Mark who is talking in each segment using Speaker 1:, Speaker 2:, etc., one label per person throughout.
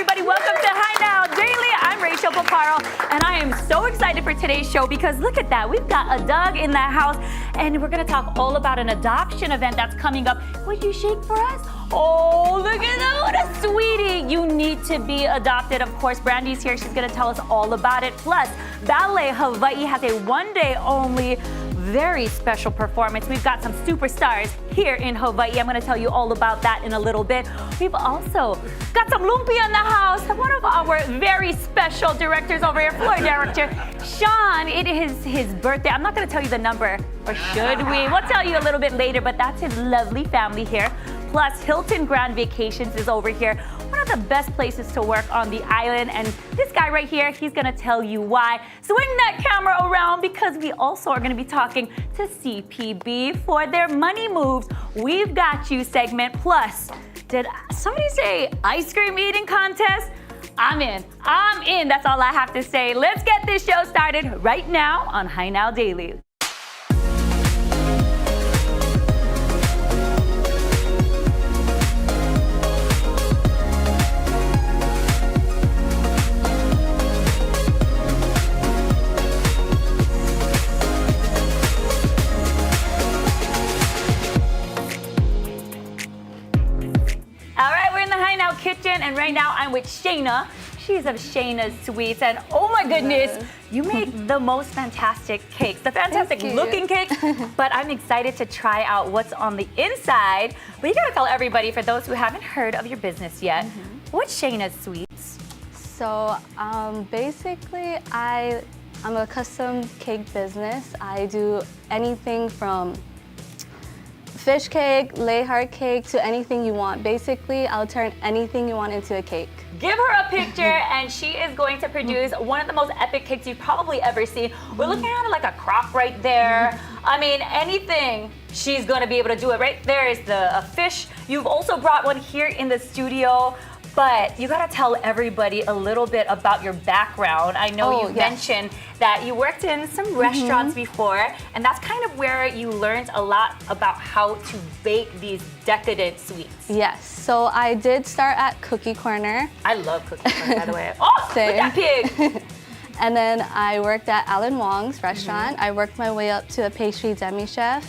Speaker 1: everybody. Welcome to Hi Now Daily. I'm Rachel Paparo, and I am so excited for today's show because look at that. We've got a dog in the house, and we're going to talk all about an adoption event that's coming up. Would you shake for us? Oh, look at that. What a sweetie. You need to be adopted. Of course, Brandy's here. She's going to tell us all about it. Plus, Ballet Hawaii has a one-day only very special performance. We've got some superstars here in Hawaii. I'm going to tell you all about that in a little bit. We've also got some lumpia in the house. One of our very special directors over here, floor director, Sean. It is his birthday. I'm not going to tell you the number, or should we? We'll tell you a little bit later, but that's his lovely family here. Plus, Hilton Grand Vacations is over here. One of the best places to work on the island. And this guy right here, he's gonna tell you why. Swing that camera around because we also are gonna be talking to CPB for their money moves. We've got you segment. Plus, did somebody say ice cream eating contest? I'm in. That's all I have to say. Let's get this show started right now on Hi Now Daily. Kitchen, and right now I'm with Shaina. She's of Shaina's Sweets, and oh my goodness, you make the most fantastic cakes, the fantastic looking cakes, but I'm excited to try out what's on the inside. But you gotta tell everybody, for those who haven't heard of your business yet, what's Shaina's Sweets?
Speaker 2: So basically I'm a custom cake business. I do anything from fish cake, lay heart cake, to anything you want. Basically, I'll turn anything you want into a cake.
Speaker 1: Give her a picture and she is going to produce one of the most epic cakes you've probably ever seen. We're looking at it like a crock right there. I mean, anything, she's gonna be able to do it. Right there is the fish. You've also brought one here in the studio. But you gotta tell everybody a little bit about your background. I know you mentioned that you worked in some restaurants before, and that's kind of where you learned a lot about how to bake these decadent sweets.
Speaker 2: Yes, so I did start at Cookie Corner.
Speaker 1: I love Cookie Corner, by the way. Oh, look at that pig!
Speaker 2: And then I worked at Alan Wong's restaurant. I worked my way up to a pastry demi-chef.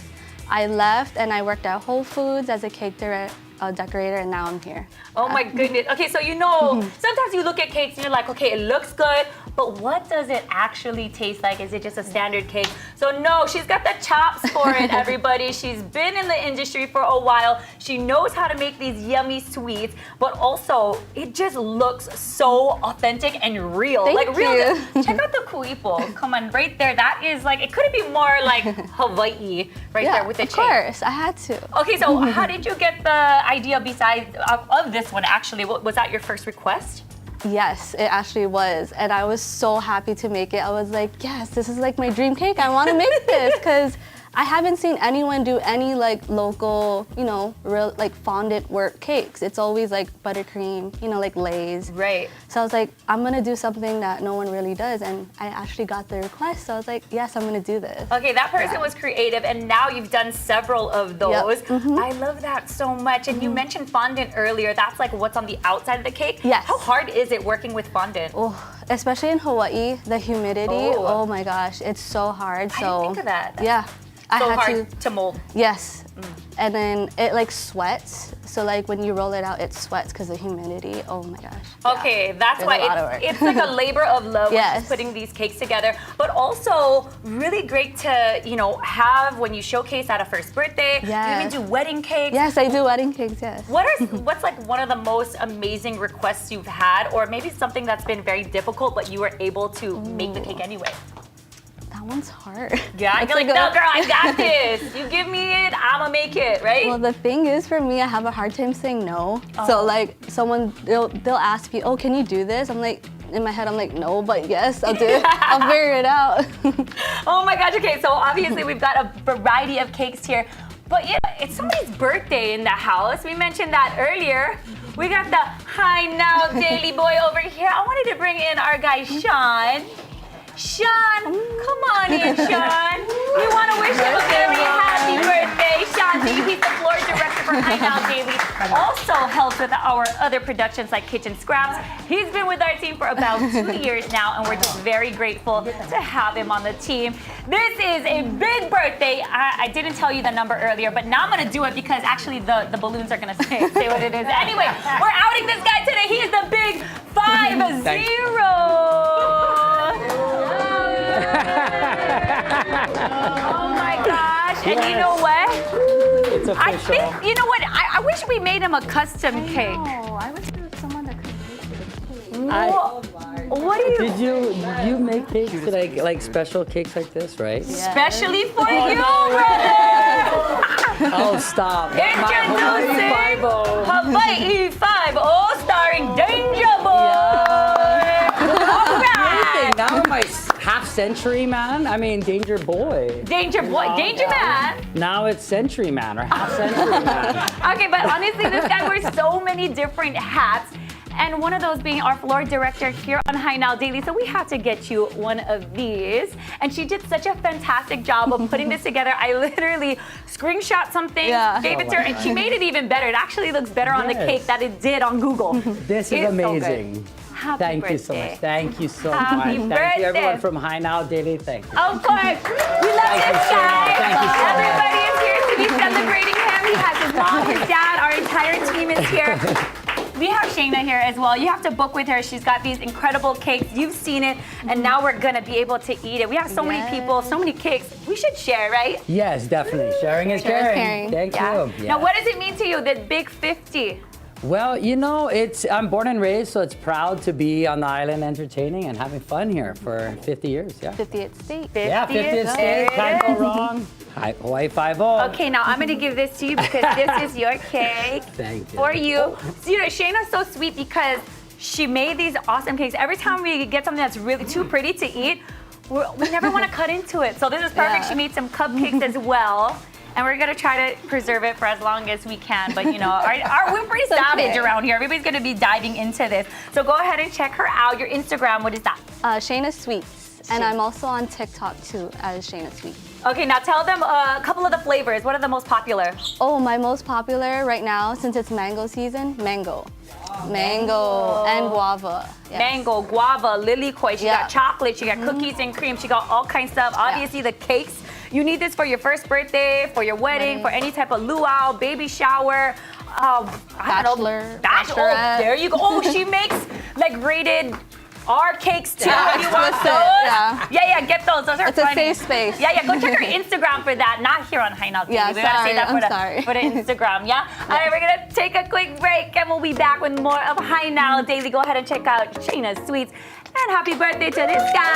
Speaker 2: I left and I worked at Whole Foods as a cake decorator, and now I'm here.
Speaker 1: Oh my goodness. Okay, so you know, sometimes you look at cakes and you're like, okay, it looks good, but what does it actually taste like? Is it just a standard cake? So no, she's got the chops for it, everybody. She's been in the industry for a while. She knows how to make these yummy sweets, but also it just looks so authentic and real.
Speaker 2: Thank you.
Speaker 1: Check out the kuipo. Come on, right there. That is like, it couldn't be more like Hawaii right there with the
Speaker 2: of course, I had to.
Speaker 1: Okay, so how did you get the idea besides of this one actually? Was that your first request?
Speaker 2: Yes, it actually was, and I was so happy to make it. I was like, yes, this is like my dream cake. I want to make this because I haven't seen anyone do any like local, you know, real like fondant work cakes. It's always like buttercream, you know, like Lay's.
Speaker 1: Right.
Speaker 2: So I was like, I'm gonna do something that no one really does, and I actually got the request. So I was like, yes, I'm gonna do this.
Speaker 1: Okay, that person was creative, and now you've done several of those. I love that so much. And you mentioned fondant earlier. That's like what's on the outside of the cake.
Speaker 2: Yes.
Speaker 1: How hard is it working with fondant?
Speaker 2: Oh, especially in Hawaii, the humidity. Oh my gosh, it's so hard.
Speaker 1: I didn't think of that.
Speaker 2: Yeah. I
Speaker 1: so
Speaker 2: had
Speaker 1: hard to mold.
Speaker 2: Yes. And then it like sweats. So like when you roll it out, it sweats because of humidity. Oh my gosh.
Speaker 1: Okay, that's why it's like a labor of love when she's putting these cakes together. But also really great to, you know, have when you showcase at a first birthday.
Speaker 2: Yeah.
Speaker 1: You even do wedding cakes.
Speaker 2: Yes, I do wedding cakes, yes.
Speaker 1: What's like one of the most amazing requests you've had, or maybe something that's been very difficult but you were able to make the cake anyway?
Speaker 2: That one's hard.
Speaker 1: Yeah, you're like, no girl, I got this. You give me it, I'ma make it, right?
Speaker 2: Well, the thing is for me, I have a hard time saying no. So like they'll ask me, oh, can you do this? I'm like, in my head, I'm like, no, but yes, I'll do it. I'll figure it out.
Speaker 1: Oh my gosh, okay, so obviously we've got a variety of cakes here, but yeah, it's somebody's birthday in the house. We mentioned that earlier. We got the Hi Now Daily Boy over here. I wanted to bring in our guy, Sean. Sean, come on in, Sean. We want to wish him a very happy birthday. Sean D, he's the floor director for High Now Daily. Also helps with our other productions like Kitchen Scraps. He's been with our team for about 2 years now, and we're just very grateful to have him on the team. This is a big birthday. I didn't tell you the number earlier, but now I'm going to do it because actually the balloons are going to say what it is. Anyway, we're outing this guy today. He is the big 50. Oh my gosh. And you know what?
Speaker 3: It's official.
Speaker 1: I think, you know what? I wish we made him a custom cake.
Speaker 2: Oh, I wish there was someone that could make it.
Speaker 1: What do you...
Speaker 3: Did you make cakes like special cakes like this, right?
Speaker 1: Especially for you, brother!
Speaker 3: Oh, stop.
Speaker 1: Introducing
Speaker 3: Five-O.
Speaker 1: Hawaii 5-0 starring Danger Boy! All right!
Speaker 3: Now am I half century man? I mean, Danger Boy.
Speaker 1: Danger Boy, Danger Man!
Speaker 3: Now it's Century Man or half century man.
Speaker 1: Okay, but honestly, this guy wears so many different hats. And one of those being our floor director here on High Now Daily. So we had to get you one of these. And she did such a fantastic job of putting this together. I literally screenshot something, gave it to her, and she made it even better. It actually looks better on the cake than it did on Google.
Speaker 3: This is
Speaker 1: It's so
Speaker 3: amazing.
Speaker 1: good. Happy
Speaker 3: Thank
Speaker 1: birthday.
Speaker 3: you so much. Thank you so
Speaker 1: Happy
Speaker 3: much. Thank you
Speaker 1: birthday.
Speaker 3: everyone from High Now Daily. Thank you.
Speaker 1: Of course. We love
Speaker 3: Thank
Speaker 1: this
Speaker 3: you so
Speaker 1: guy.
Speaker 3: much. Thank you so much.
Speaker 1: Everybody is here to be celebrating him. He has his mom, his dad, our entire team is here. We have Shaina here as well. You have to book with her. She's got these incredible cakes. You've seen it, and now we're gonna be able to eat it. We have so many people, so many cakes. We should share, right?
Speaker 3: Yes, definitely. Sharing is caring. Thank you.
Speaker 1: Now, what does it mean to you, the big 50?
Speaker 3: Well, you know, I'm born and raised, so it's proud to be on the island entertaining and having fun here for 50 years, yeah.
Speaker 2: 50th state.
Speaker 1: 50
Speaker 3: Yeah, 50th state, can't go wrong. Hawaii 5-0.
Speaker 1: Okay, now I'm gonna give this to you because this is your cake.
Speaker 3: Thank you.
Speaker 1: For you. So, you know, Shaina's so sweet because she made these awesome cakes. Every time we get something that's really too pretty to eat, we never want to cut into it. So this is perfect.
Speaker 2: Yeah.
Speaker 1: She made some cupcakes as well. And we're gonna try to preserve it for as long as we can. But you know, we're pretty savage around here. Everybody's gonna be diving into this. So go ahead and check her out. Your Instagram, what is that?
Speaker 2: Shaina Sweets. And I'm also on TikTok too as Shaina Sweets.
Speaker 1: Okay, now tell them a couple of the flavors. What are the most popular?
Speaker 2: Oh, my most popular right now, since it's mango season, mango. Mango and guava. Yes.
Speaker 1: Mango, guava, lily koi. She got chocolate, she got cookies and cream, she got all kinds of stuff. Obviously the cakes. You need this for your first birthday, for your wedding, for any type of luau, baby shower.
Speaker 2: Bachelor,
Speaker 1: Bachelor. Oh, there you go. Oh, she makes like rated R cakes too.
Speaker 2: Yeah,
Speaker 1: You want
Speaker 2: explicit,
Speaker 1: those? Yeah, get those. Those are
Speaker 2: It's a
Speaker 1: funny.
Speaker 2: safe space.
Speaker 1: Yeah, go check her Instagram for that. Not here on High Now TV.
Speaker 2: Yeah,
Speaker 1: We gotta say that for
Speaker 2: sorry.
Speaker 1: for the Instagram, yeah? All right, we're gonna take a quick break and we'll be back with more of High Now Daily. Go ahead and check out Shaina's Sweets. And happy birthday to this guy.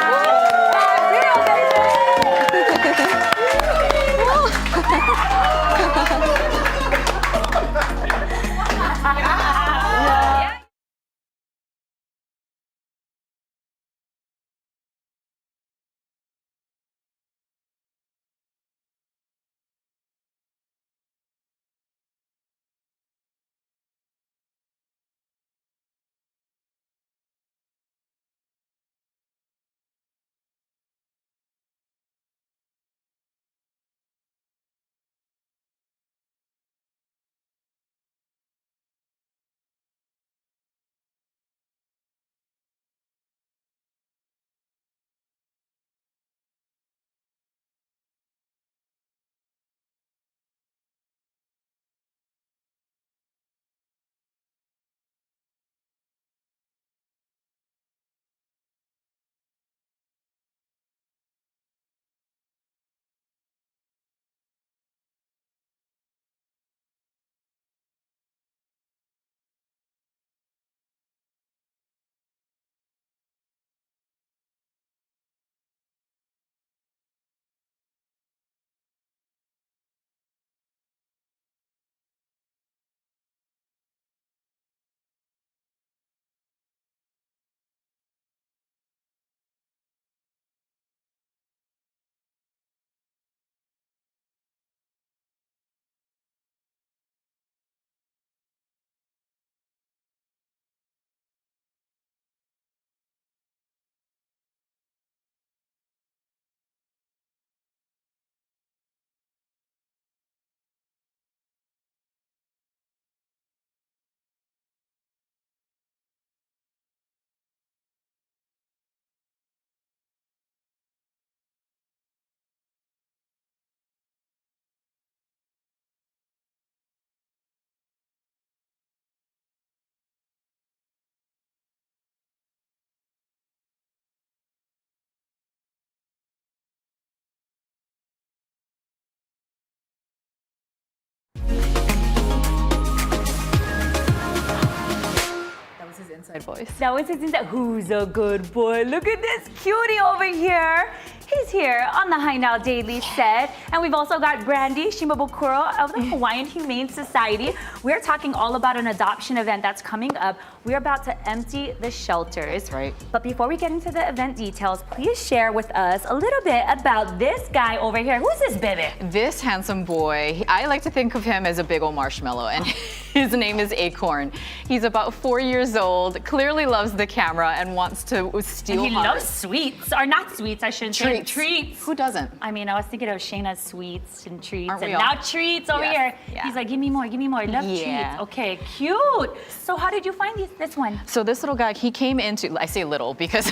Speaker 4: inside voice.
Speaker 1: That was his inside. Who's a good boy? Look at this cutie over here. He's here on the Hi Now Daily set. And we've also got Brandy Shimabukuro of the Hawaiian Humane Society. We're talking all about an adoption event that's coming up. We're about to empty the shelters.
Speaker 4: That's right.
Speaker 1: But before we get into the event details, please share with us a little bit about this guy over here. Who's this baby?
Speaker 4: This handsome boy, I like to think of him as a big old marshmallow, and his name is Acorn. He's about 4 years old, clearly loves the camera and wants to steal
Speaker 1: And he
Speaker 4: hearts.
Speaker 1: loves sweets, or not sweets, I shouldn't say. Treats.
Speaker 4: Who doesn't?
Speaker 1: I mean, I was thinking of Shaina's sweets and treats,
Speaker 4: Aren't we
Speaker 1: and
Speaker 4: all?
Speaker 1: now treats over
Speaker 4: Yes.
Speaker 1: here.
Speaker 4: Yeah.
Speaker 1: He's like, give me more, love
Speaker 4: Yeah.
Speaker 1: treats. Okay, cute. So how did you find this one?
Speaker 4: So this little guy, he came into, I say little because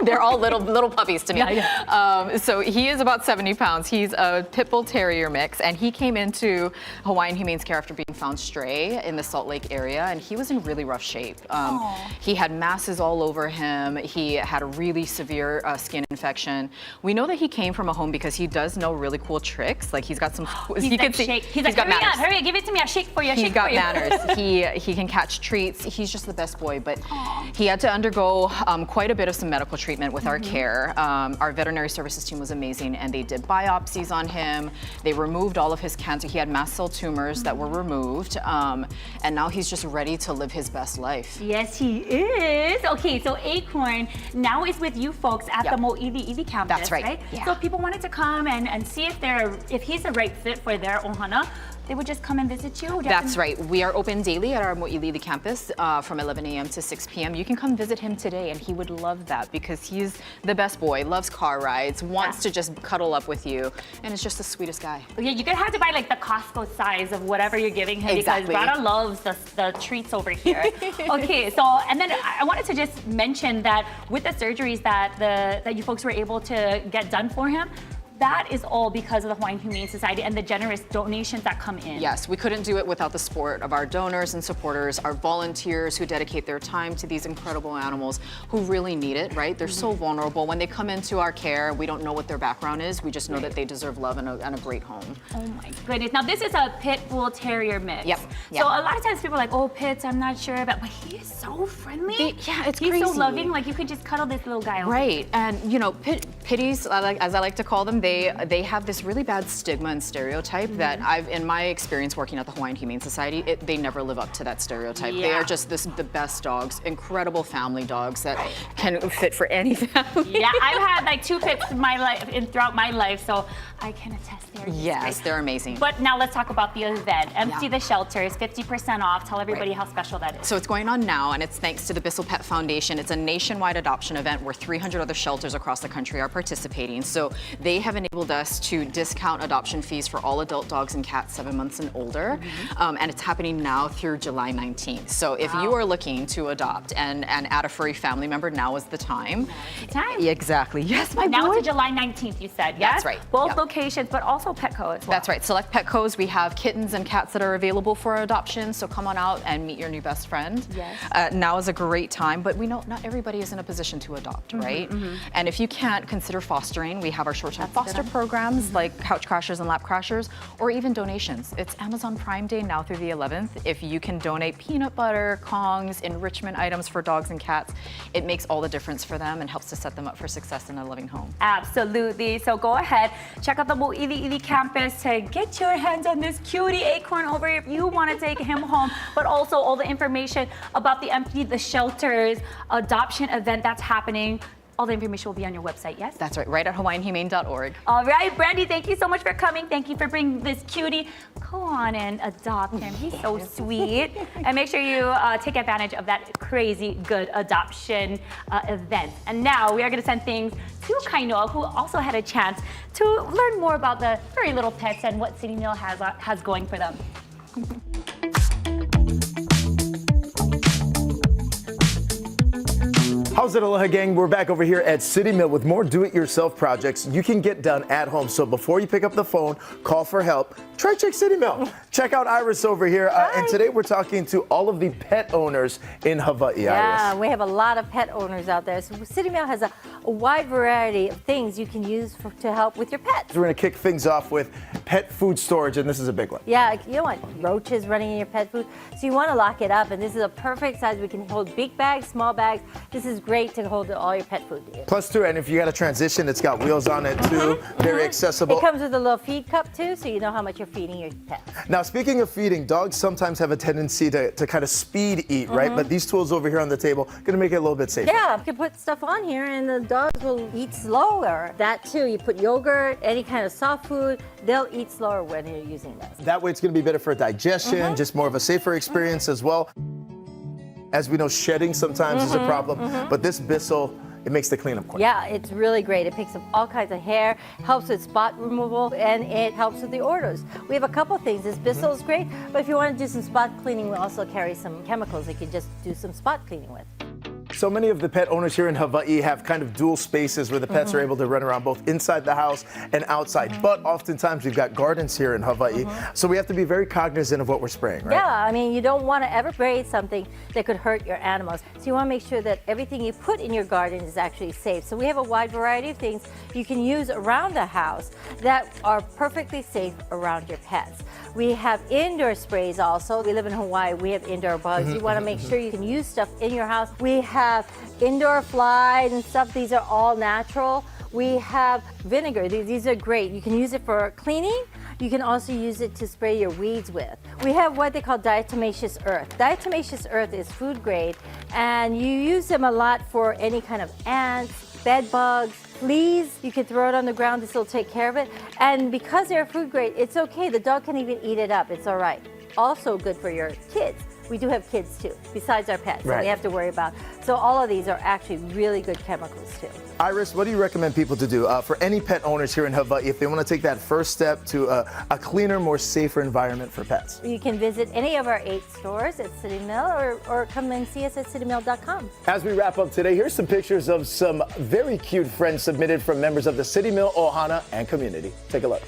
Speaker 4: they're all little puppies to me.
Speaker 1: Yeah.
Speaker 4: So he is about 70 pounds. He's a pit bull terrier mix, and he came into Hawaiian Humane's care after being found stray in the Salt Lake area, and he was in really rough shape. He had masses all over him. He had a really severe skin infection. We know that he came from a home because he does know really cool tricks. Like he's got some.
Speaker 1: He's like, shake. He's like,
Speaker 4: got
Speaker 1: hurry
Speaker 4: manners.
Speaker 1: up, hurry up, give it to me. I'll shake for you. I'll
Speaker 4: He's
Speaker 1: shake
Speaker 4: got
Speaker 1: for you.
Speaker 4: manners. He can catch treats. He's just the best boy. But he had to undergo quite a bit of some medical treatment with our care. Our veterinary services team was amazing, and they did biopsies on him. They removed all of his cancer. He had mast cell tumors that were removed, and now he's just ready to live his best life.
Speaker 1: Yes, he is. Okay, so Acorn now is with you folks at the Mo'ili'ili campus,
Speaker 4: That's right. Yeah.
Speaker 1: So if people wanted to come and see if he's the right fit for their ohana, they would just come and visit you?
Speaker 4: That's right. We are open daily at our Mo'ili'ili campus from 11 a.m. to 6 p.m. You can come visit him today, and he would love that because he's the best boy, loves car rides, wants to just cuddle up with you, and is just the sweetest guy.
Speaker 1: Yeah, you're gonna have to buy like the Costco size of whatever you're giving him
Speaker 4: Exactly.
Speaker 1: because Rada loves the treats over here. Okay, so and then I wanted to just mention that with the surgeries that you folks were able to get done for him, that is all because of the Hawaiian Humane Society and the generous donations that come in.
Speaker 4: Yes, we couldn't do it without the support of our donors and supporters, our volunteers who dedicate their time to these incredible animals who really need it, right? They're so vulnerable. When they come into our care, we don't know what their background is. We just know that they deserve love and a great home.
Speaker 1: Oh my goodness. Now this is a pit bull terrier mix.
Speaker 4: Yep.
Speaker 1: So a lot of times people are like, oh, pits, I'm not sure about, but he is so friendly.
Speaker 4: Yeah, it's
Speaker 1: He's
Speaker 4: crazy.
Speaker 1: so loving, like you could just cuddle this little guy over.
Speaker 4: Right, and you know, pitties, as I like to call them, they have this really bad stigma and stereotype that in my experience working at the Hawaiian Humane Society, they never live up to that stereotype. They are just the best dogs, incredible family dogs that can fit for any family.
Speaker 1: Yeah, I've had like 2 pits in my life, throughout my life, so I can attest there.
Speaker 4: Yes, they're amazing.
Speaker 1: But now let's talk about the event. Empty the shelters, 50% off. Tell everybody how special that is.
Speaker 4: So it's going on now, and it's thanks to the Bissell Pet Foundation. It's a nationwide adoption event where 300 other shelters across the country are participating. So they have enabled us to discount adoption fees for all adult dogs and cats 7 months and older. And it's happening now through July 19th. So if you are looking to adopt and add a furry family member, now is the time. Exactly. Yes, my
Speaker 1: Now
Speaker 4: boy.
Speaker 1: it's July 19th, you said, yes?
Speaker 4: That's right.
Speaker 1: Both locations, but also Petco as well.
Speaker 4: That's right. Select Petcos. We have kittens and cats that are available for adoption. So come on out and meet your new best friend.
Speaker 1: Yes.
Speaker 4: Now is a great time, but we know not everybody is in a position to adopt, right? And if you can't, consider fostering. We have our short-term foster programs like Couch Crashers and Lap Crashers, or even donations. It's Amazon Prime Day now through the 11th. If you can donate peanut butter, Kongs, enrichment items for dogs and cats, it makes all the difference for them and helps to set them up for success in a loving home.
Speaker 1: Absolutely. So go ahead, check out the Mo'ili'ili campus to get your hands on this cutie Acorn over here if you want to take him home, but also all the information about the Empty the Shelters adoption event that's happening. All the information will be on your website, yes?
Speaker 4: That's right at hawaiianhumane.org.
Speaker 1: All right, Brandy, thank you so much for coming. Thank you for bringing this cutie. Go on and adopt him. He's so sweet. And make sure you take advantage of that crazy good adoption event. And now we are going to send things to Kainoa, who also had a chance to learn more about the furry little pets and what City Mill has going for them.
Speaker 5: How's it, Aloha gang? We're back over here at City Mill with more do-it-yourself projects you can get done at home. So before you pick up the phone, call for help, try check City Mill. Check out Iris over here. And today we're talking to all of the pet owners in Hawaii,
Speaker 6: Yeah,
Speaker 5: Iris.
Speaker 6: we have a lot of pet owners out there. So City Mill has a a wide variety of things you can use to help with your pets.
Speaker 5: We're going to kick things off with pet food storage, and this is a big one.
Speaker 6: Yeah, you don't want roaches running in your pet food, so you want to lock it up, and this is a perfect size. We can hold big bags, small bags. This is great to hold all your pet food in.
Speaker 5: Plus, too, and if you got a transition, it's got wheels on it, too. Very accessible.
Speaker 6: It comes with a little feed cup, too, so you know how much you're feeding your pet.
Speaker 5: Now, speaking of feeding, dogs sometimes have a tendency to kind of speed eat, right? But these tools over here on the table are going to make it a little bit safer.
Speaker 6: Yeah, you can put stuff on here, and the dogs will eat slower. That, too, you put yogurt, any kind of soft food, they'll eat slower when you're using this.
Speaker 5: That way, it's going to be better for digestion, just more of a safer experience as well. As we know, shedding sometimes is a problem, but this Bissell, it makes the cleanup quick.
Speaker 6: Yeah, it's really great. It picks up all kinds of hair, helps with spot removal, and it helps with the odors. We have a couple things. This Bissell is great, but if you want to do some spot cleaning, we also carry some chemicals that you can just do some spot cleaning with.
Speaker 5: So many of the pet owners here in Hawaii have kind of dual spaces where the pets are able to run around both inside the house and outside. But oftentimes we've got gardens here in Hawaii, so we have to be very cognizant of what we're spraying, right?
Speaker 6: Yeah, I mean, you don't want to ever spray something that could hurt your animals. So you want to make sure that everything you put in your garden is actually safe. So we have a wide variety of things you can use around the house that are perfectly safe around your pets. We have indoor sprays also. We live in Hawaii, we have indoor bugs. You want to make sure you can use stuff in your house. We have indoor flies and stuff. These are all natural. We have vinegar. These are great. You can use it for cleaning. You can also use it to spray your weeds with. We have what they call diatomaceous earth. Diatomaceous earth is food grade, and you use them a lot for any kind of ants, bed bugs, fleas. You can throw it on the ground, this will take care of it. And because they're food grade, it's okay. The dog can even eat it up, it's all right. Also good for your kids. We do have kids too, besides our pets, that we have to worry about. So all of these are actually really good chemicals too.
Speaker 5: Iris, what do you recommend people to do for any pet owners here in Hawaii if they want to take that first step to a cleaner, more safer environment for pets?
Speaker 6: You can visit any of our 8 stores at City Mill or come and see us at citymill.com.
Speaker 5: As we wrap up today, here's some pictures of some very cute friends submitted from members of the City Mill, Ohana, and community. Take a look.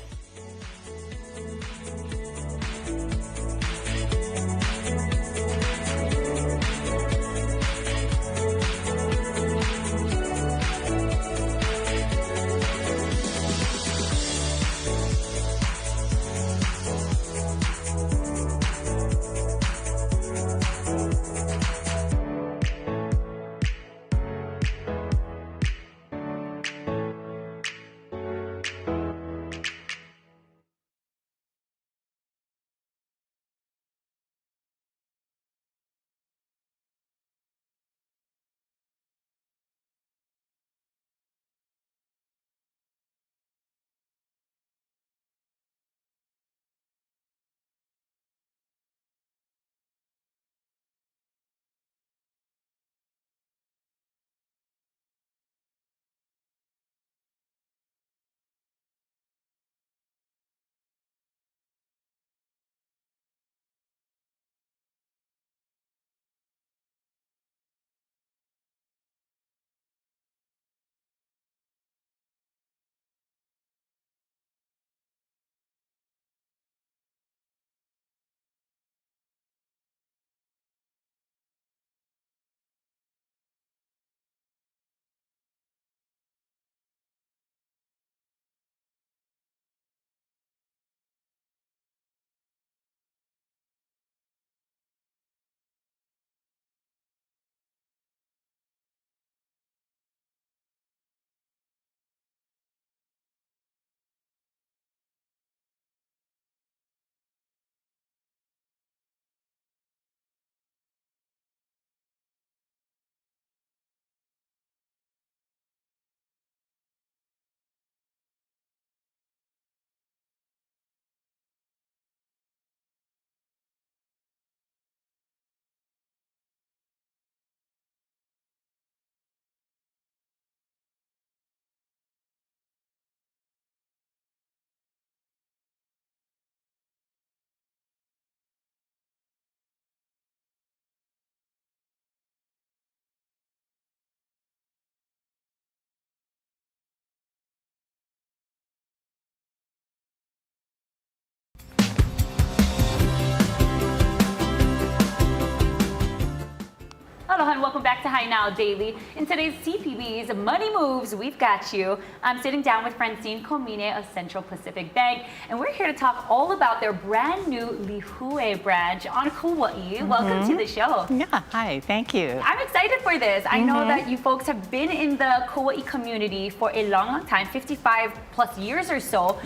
Speaker 1: Hello and welcome back to Hi Now Daily. In today's CPB's Money Moves, we've got you. I'm sitting down with Francine Comine of Central Pacific Bank, and we're here to talk all about their brand new Lihue branch on Kauai. Welcome to the show.
Speaker 7: Yeah, hi, thank you.
Speaker 1: I'm excited for this. I know that you folks have been in the Kauai community for a long, long time, 55 plus years or so,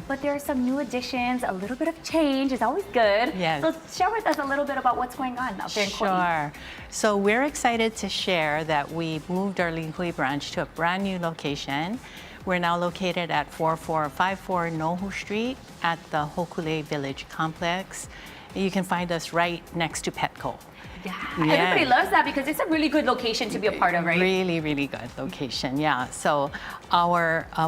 Speaker 1: but there are some new additions, a little bit of change is always good.
Speaker 7: Yes.
Speaker 1: So share with us a little bit about what's going on out there in Kauai.
Speaker 7: Sure. So we're excited to share that we moved our Lihue branch to a brand new location. We're now located at 4454 Nohu Street at the Hokule Village Complex. You can find us right next to Petco.
Speaker 1: Yeah, everybody loves that because it's a really good location to be a part of, right?
Speaker 7: Really, really good location, yeah. So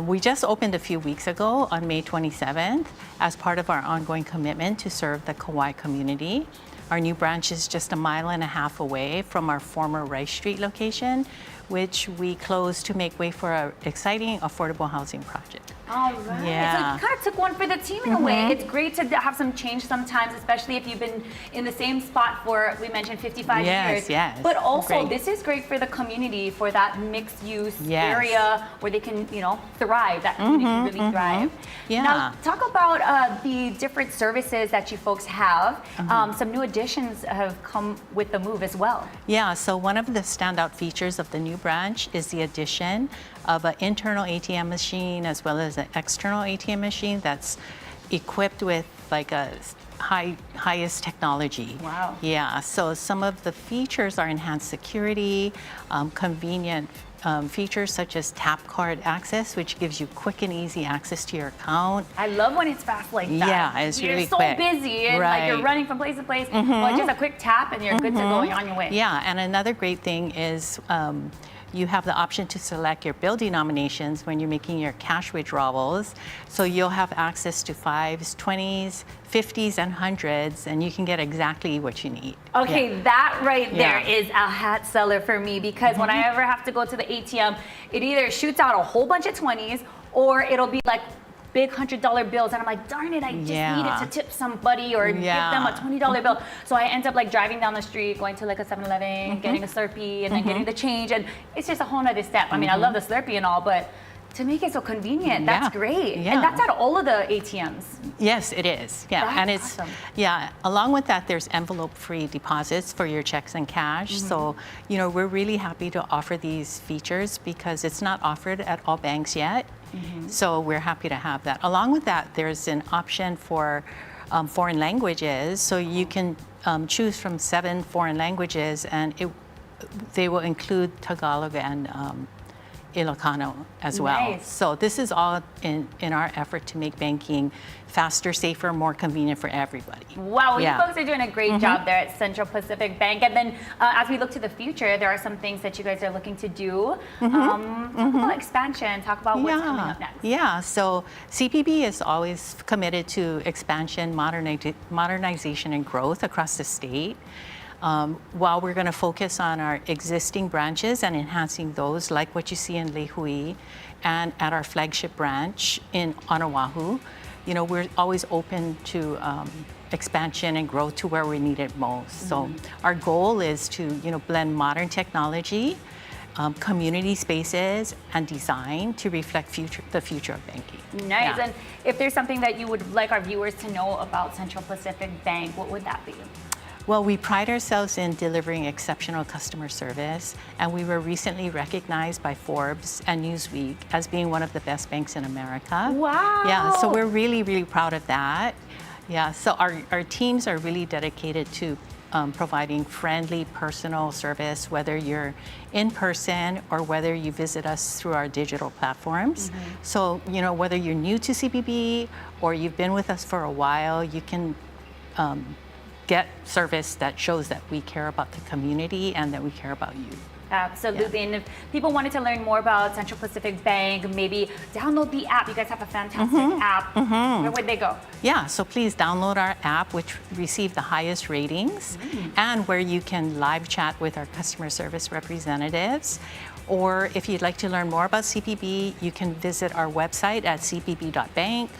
Speaker 7: we just opened a few weeks ago on May 27th as part of our ongoing commitment to serve the Kauai community. Our new branch is just 1.5 miles away from our former Rice Street location, which we closed to make way for an exciting affordable housing project.
Speaker 1: All right.
Speaker 7: Yeah.
Speaker 1: So you kind of took one for the team in a way. It's great to have some change sometimes, especially if you've been in the same spot for, we mentioned, 55 years.
Speaker 7: Yes.
Speaker 1: But also,
Speaker 7: Great.
Speaker 1: this is great for the community, for that mixed use
Speaker 7: Yes.
Speaker 1: area where they can, thrive. That community can really thrive.
Speaker 7: Yeah.
Speaker 1: Now, talk about the different services that you folks have. Some new additions have come with the move as well.
Speaker 7: Yeah, so one of the standout features of the new branch is the addition of an internal ATM machine as well as an external ATM machine that's equipped with like a highest technology.
Speaker 1: Wow.
Speaker 7: Yeah, so some of the features are enhanced security, convenient features such as tap card access, which gives you quick and easy access to your account.
Speaker 1: I love when it's fast like that.
Speaker 7: Yeah, it's
Speaker 1: you're
Speaker 7: really
Speaker 1: so
Speaker 7: quick.
Speaker 1: busy and like you're
Speaker 7: Right.
Speaker 1: running from place to place, but just a quick tap and you're good to go on your way.
Speaker 7: Yeah, and another great thing is you have the option to select your bill denominations when you're making your cash withdrawals. So you'll have access to 5s, 20s, 50s, and 100s, and you can get exactly what you need.
Speaker 1: Okay, that right there
Speaker 7: Yeah.
Speaker 1: is a hat seller for me because when I ever have to go to the ATM, it either shoots out a whole bunch of 20s or it'll be like big $100 bills, and I'm like, darn it, I just needed to tip somebody or give them a $20 bill. So I end up like driving down the street, going to like a 7-Eleven, getting a Slurpee, and then getting the change, and it's just a whole nother step. I mean, I love the Slurpee and all, but to make it so convenient, that's
Speaker 7: Yeah.
Speaker 1: great.
Speaker 7: Yeah.
Speaker 1: And that's at all of the ATMs.
Speaker 7: Yes, it is. Yeah,
Speaker 1: That's
Speaker 7: and it's
Speaker 1: awesome.
Speaker 7: along with that, there's envelope-free deposits for your checks and cash. So, we're really happy to offer these features because it's not offered at all banks yet. So we're happy to have that. Along with that, there's an option for foreign languages. So you can choose from 7 foreign languages, and they will include Tagalog and Ilocano as well.
Speaker 1: Nice.
Speaker 7: So this is all in our effort to make banking faster, safer, more convenient for everybody.
Speaker 1: Wow,
Speaker 7: Yeah.
Speaker 1: you folks are doing a great job there at Central Pacific Bank. And then as we look to the future, there are some things that you guys are looking to do. Talk about expansion, talk about what's coming up next.
Speaker 7: Yeah, so CPB is always committed to expansion, modernization, and growth across the state. While we're going to focus on our existing branches and enhancing those, like what you see in Lihue and at our flagship branch on Oahu, we're always open to expansion and growth to where we need it most. So our goal is to, blend modern technology, community spaces, and design to reflect the future of banking.
Speaker 1: Nice.
Speaker 7: Yeah.
Speaker 1: And if there's something that you would like our viewers to know about Central Pacific Bank, what would that be?
Speaker 7: Well, we pride ourselves in delivering exceptional customer service, and we were recently recognized by Forbes and Newsweek as being one of the best banks in America.
Speaker 1: Wow.
Speaker 7: Yeah, so we're really, really proud of that. Yeah, so our teams are really dedicated to providing friendly, personal service, whether you're in person or whether you visit us through our digital platforms. So, whether you're new to CPB or you've been with us for a while, you can get service that shows that we care about the community and that we care about you.
Speaker 1: Absolutely. And if people wanted to learn more about Central Pacific Bank, maybe download the app. You guys have a fantastic app. Where would they go?
Speaker 7: Yeah, so please download our app, which received the highest ratings, and where you can live chat with our customer service representatives. Or if you'd like to learn more about CPB, you can visit our website at cpb.bank.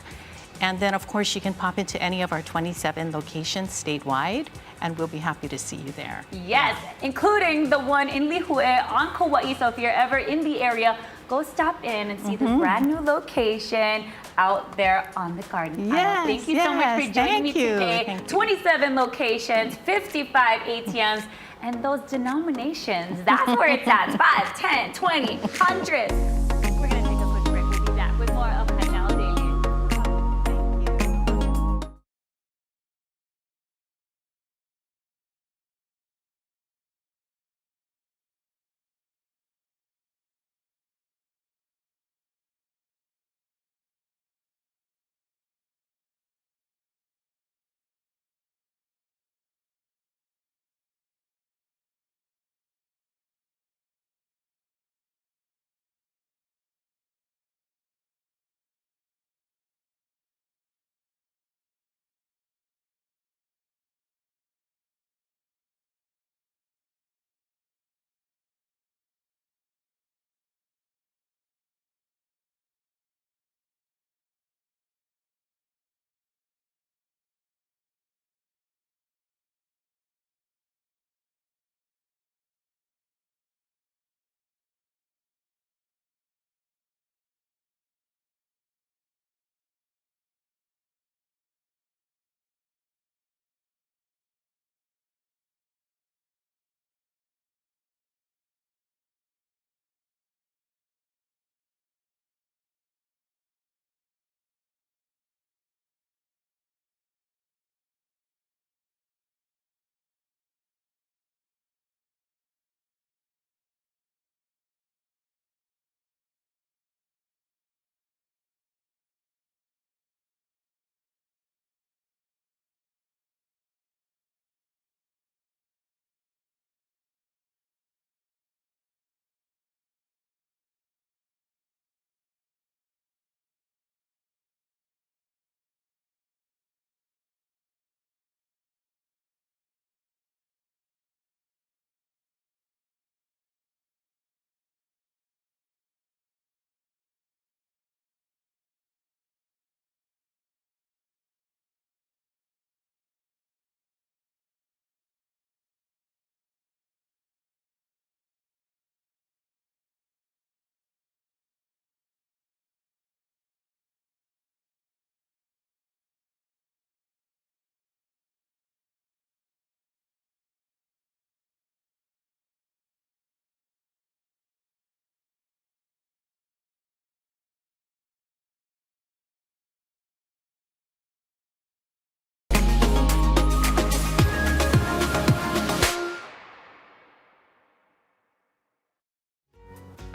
Speaker 7: And then, of course, you can pop into any of our 27 locations statewide and we'll be happy to see you there.
Speaker 1: Yes, including the one in Lihue on Kauai. So if you're ever in the area, go stop in and see this brand new location out there on the garden.
Speaker 7: Yes,
Speaker 1: Thank you so much for joining me today.
Speaker 7: Thank you.
Speaker 1: 27 locations, 55 ATMs, and those denominations, that's where it's at. 5, 10, 20, 100. We're gonna take a quick break. We'll be back with more of High Now Daily.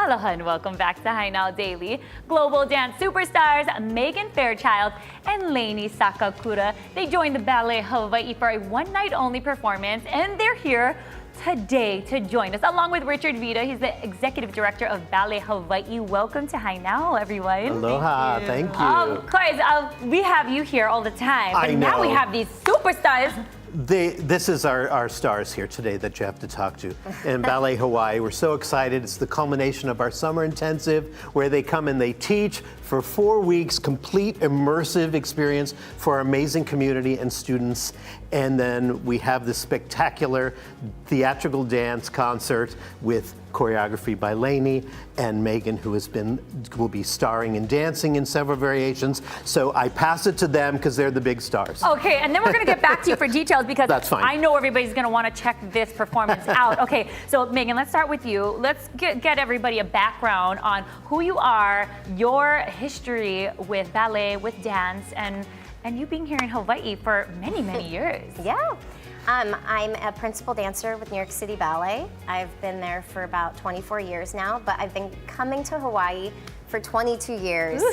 Speaker 1: Aloha and welcome back to High Now Daily. Global dance superstars Megan Fairchild and Lainey Sakakura, they joined the Ballet Hawaii for a one-night-only performance, and they're here today to join us, along with Richard Vita. He's the executive director of Ballet Hawaii. Welcome to High Now, everyone.
Speaker 8: Aloha, thank you.
Speaker 1: Of course, we have you here all the time, but
Speaker 8: I
Speaker 1: now we
Speaker 8: know.
Speaker 1: have these superstars.
Speaker 8: This is our stars here today that you have to talk to. In Ballet Hawaii, we're so excited. It's the culmination of our summer intensive where they come and they teach for 4 weeks, complete immersive experience for our amazing community and students. And then we have this spectacular theatrical dance concert with choreography by Lainey and Megan, who will be starring and dancing in several variations. So I pass it to them because they're the big stars.
Speaker 1: Okay, and then we're gonna get back to you for details because
Speaker 8: That's fine.
Speaker 1: I know everybody's gonna wanna check this performance out. Okay, so Megan, let's start with you. Let's get everybody a background on who you are, your history with ballet, with dance, and you being here in Hawaii for many, many years.
Speaker 9: Yeah. I'm a principal dancer with New York City Ballet. I've been there for about 24 years now, but I've been coming to Hawaii for 22 years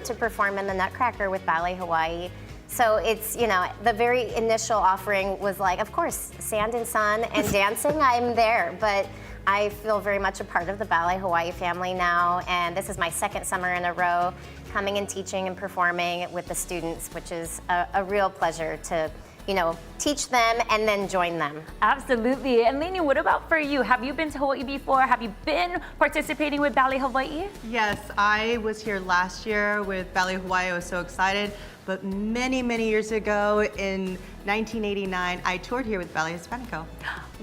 Speaker 9: to perform in the Nutcracker with Ballet Hawaii. So it's, you know, the very initial offering was like, of course, sand and sun and dancing, I'm there. But I feel very much a part of the Ballet Hawaii family now, and this is my second summer in a row coming and teaching and performing with the students, which is a real pleasure to, you know, teach them and then join them.
Speaker 1: Absolutely. And Lainey, what about for you? Have you been to Hawaii before? Have you been participating with Ballet Hawaii?
Speaker 10: Yes, I was here last year with Ballet Hawaii. I was so excited. but many, many years ago in 1989, I toured here with Ballet Hispanico.